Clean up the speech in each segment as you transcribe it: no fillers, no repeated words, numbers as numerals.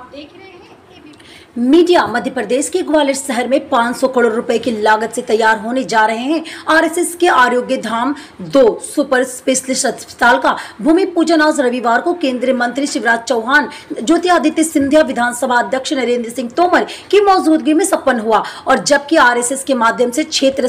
आप देख रहे हैं मीडिया। मध्य प्रदेश के ग्वालियर शहर में 500 करोड़ रुपए की लागत से तैयार होने जा रहे हैं आरएसएस के आरोग्य धाम 2 सुपर स्पेशलिस्ट अस्पताल का भूमि पूजन आज रविवार को केंद्रीय मंत्री शिवराज चौहान, ज्योतिरादित्य सिंधिया, विधानसभा अध्यक्ष नरेंद्र सिंह तोमर की मौजूदगी में संपन्न हुआ। और जबकि आरएसएस के माध्यम से क्षेत्र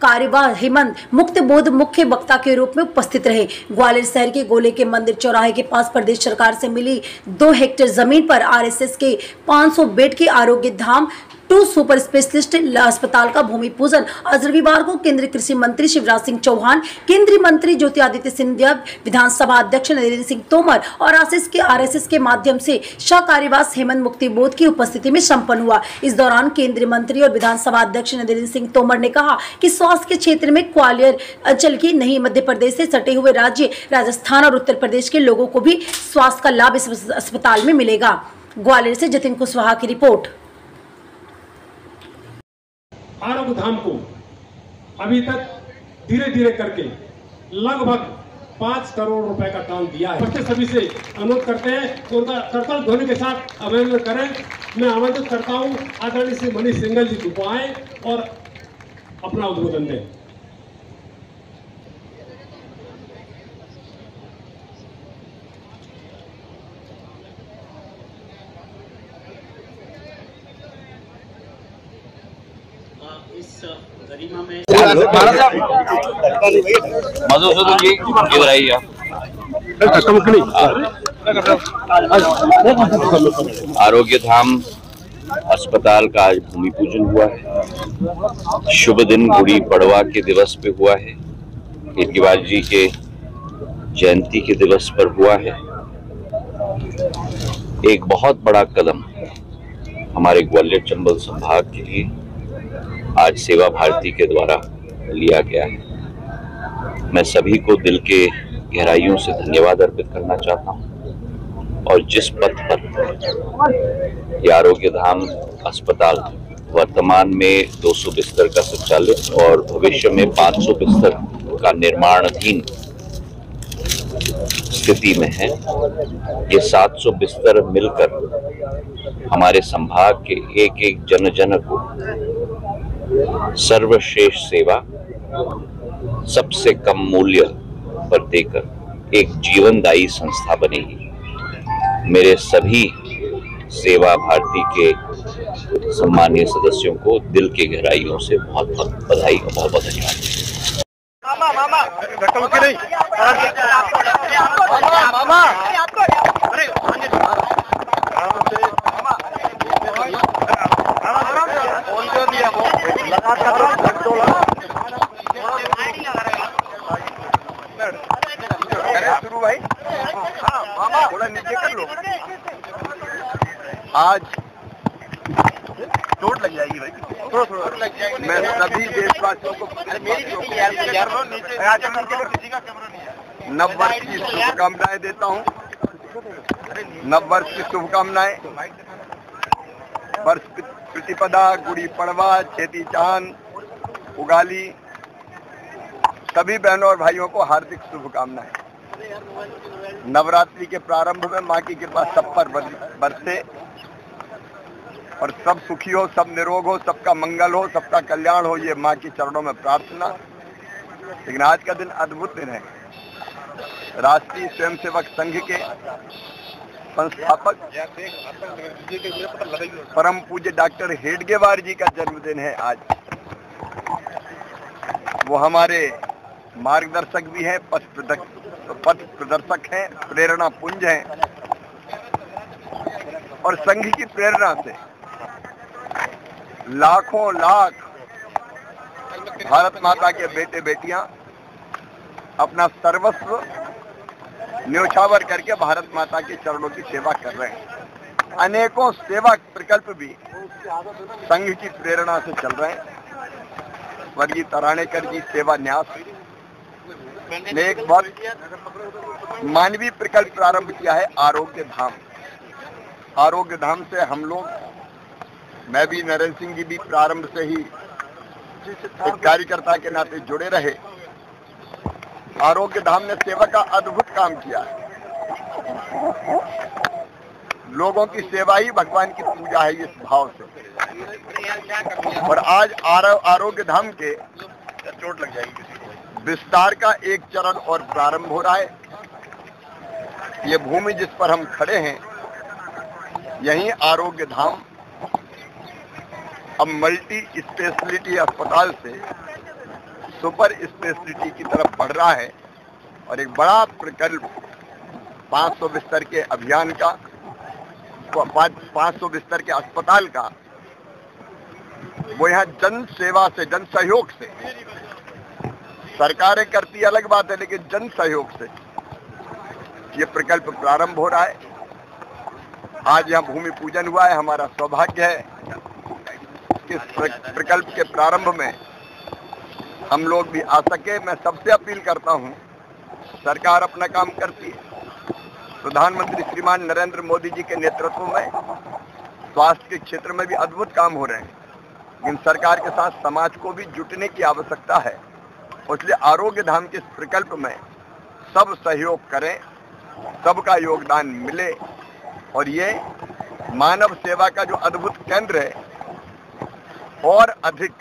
कार्यवाह हेमंत मुक्त बोध मुख्य वक्ता के रूप में उपस्थित रहे। ग्वालियर शहर के गोले के मंदिर चौराहे के पास प्रदेश सरकार से मिली 2 हेक्टेयर जमीन पर आरएसएस के 500 बेड के आरोग्य धाम 2 सुपर स्पेशलिस्ट अस्पताल का भूमि पूजन आज रविवार को केंद्रीय कृषि मंत्री शिवराज सिंह चौहान, केंद्रीय मंत्री ज्योतिरादित्य सिंधिया, विधानसभा अध्यक्ष नरेंद्र सिंह तोमर और आरएसएस के माध्यम से कार्यवास हेमंत मुक्ति बोध की उपस्थिति में संपन्न हुआ। इस दौरान केंद्रीय मंत्री और विधानसभा अध्यक्ष नरेंद्र सिंह तोमर ने कहा कि स्वास्थ्य के क्षेत्र में ग्वालियर अंचल की नहीं, मध्य प्रदेश से सटे हुए राज्य राजस्थान और उत्तर प्रदेश के लोगों को भी स्वास्थ्य का लाभ इस अस्पताल में मिलेगा। ग्वालियर से जतिन कुशवाहा की रिपोर्ट। आरोग्य धाम को अभी तक धीरे धीरे करके लगभग 5 करोड़ रुपए का दान दिया है। बच्चे सभी से अनुरोध करते हैं उनका करतल ध्वनि के साथ अभिनंदन करें। मैं आमंत्रित करता हूं आदरणीय श्री मनीष सिंघल जी को आए और अपना उद्बोधन दें। इस गरिमा में मधुसूदन जी इधर आइए आप। आरोग्य धाम अस्पताल का आज भूमि पूजन हुआ है। शुभ दिन गुड़ी पड़वा के दिवस पे हुआ है। कीर्तिवाज जी के जयंती के दिवस पर हुआ है। एक बहुत बड़ा कदम हमारे ग्वालियर चंबल संभाग के लिए आज सेवा भारती के द्वारा लिया गया है। मैं सभी को दिल के गहराइयों से धन्यवाद अर्पित करना चाहता हूं। और जिस पथ पर ये आरोग्य धाम अस्पताल वर्तमान में 200 बिस्तर का संचालित और भविष्य में 500 बिस्तर का निर्माणाधीन स्थिति में है, ये 700 बिस्तर मिलकर हमारे संभाग के एक एक जन जन को सर्वश्रेष्ठ सेवा सबसे कम मूल्य पर देकर एक जीवनदायी संस्था बनेगी। मेरे सभी सेवा भारती के सम्मानीय सदस्यों को दिल के गहराइयों से बहुत बहुत बधाई और बहुत बहुत धन्यवाद। शुरू भाई, थोड़ा नीचे कर लो। आज चोट लग जाएगी भाई, थोड़ा लग जाएगी। मैं सभी देशवासियों को नव वर्ष की शुभकामनाएं देता हूँ। नव वर्ष की शुभकामनाएं। वर्ष प्रतिपदा, गुड़ी पड़वा, चेती चांद, उगाली, सभी बहनों और भाइयों को हार्दिक शुभकामनाएं। नवरात्रि के प्रारंभ में माँ की कृपा सब पर बरसे और सब सुखी हो, सब निरोग हो, सबका मंगल हो, सबका कल्याण हो, ये माँ की चरणों में प्रार्थना। लेकिन आज का दिन अद्भुत दिन है। राष्ट्रीय स्वयंसेवक संघ के संस्थापक परम पूज्य डॉक्टर हेडगेवार जी का जन्मदिन है आज। वो हमारे मार्गदर्शक भी हैं, पथ प्रदर्शक हैं, प्रेरणा पुंज हैं। और संघ की प्रेरणा से लाखों लाख भारत माता के बेटे बेटियां अपना सर्वस्व न्योछावर करके भारत माता के चरणों की सेवा कर रहे हैं। अनेकों सेवा प्रकल्प भी संघ की प्रेरणा से चल रहे हैं। स्वर्गीय तराणेकर जी सेवा न्यास ने एक बहुत मानवीय प्रकल्प प्रारंभ किया है, आरोग्य धाम। आरोग्य धाम से हम लोग, मैं भी, नरेंद्र सिंह जी भी प्रारंभ से ही एक कार्यकर्ता के नाते जुड़े रहे। आरोग्य धाम ने सेवा का अद्भुत काम किया है। लोगों की सेवा ही भगवान की पूजा है, इस भाव से। और आज आरोग्य धाम के चोट लग जाएगी विस्तार का एक चरण और प्रारंभ हो रहा है। ये भूमि जिस पर हम खड़े हैं, यही आरोग्य धाम अब मल्टी स्पेशलिटी अस्पताल से सुपर स्पेशलिटी की तरफ बढ़ रहा है। और एक बड़ा प्रकल्प 500 बिस्तर के अभियान का, 500 बिस्तर के अस्पताल का, वो यहाँ जन सेवा से, जन सहयोग से, सरकारें करती अलग बात है, लेकिन जन सहयोग से ये प्रकल्प प्रारंभ हो रहा है। आज यहाँ भूमि पूजन हुआ है। हमारा सौभाग्य है कि इस प्रकल्प के प्रारंभ में हम लोग भी आ सके। मैं सबसे अपील करता हूँ, सरकार अपना काम करती है। प्रधानमंत्री श्रीमान नरेंद्र मोदी जी के नेतृत्व में स्वास्थ्य के क्षेत्र में भी अद्भुत काम हो रहे हैं, लेकिन सरकार के साथ समाज को भी जुटने की आवश्यकता है। इसलिए आरोग्य धाम के इस प्रकल्प में सब सहयोग करें, सबका योगदान मिले और ये मानव सेवा का जो अद्भुत केंद्र है, और अधिक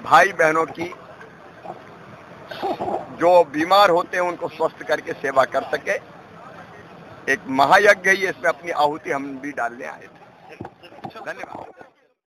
भाई बहनों की जो बीमार होते हैं उनको स्वस्थ करके सेवा कर सके। एक महायज्ञ है, इसमें अपनी आहुति हम भी डालने आए थे। धन्यवाद।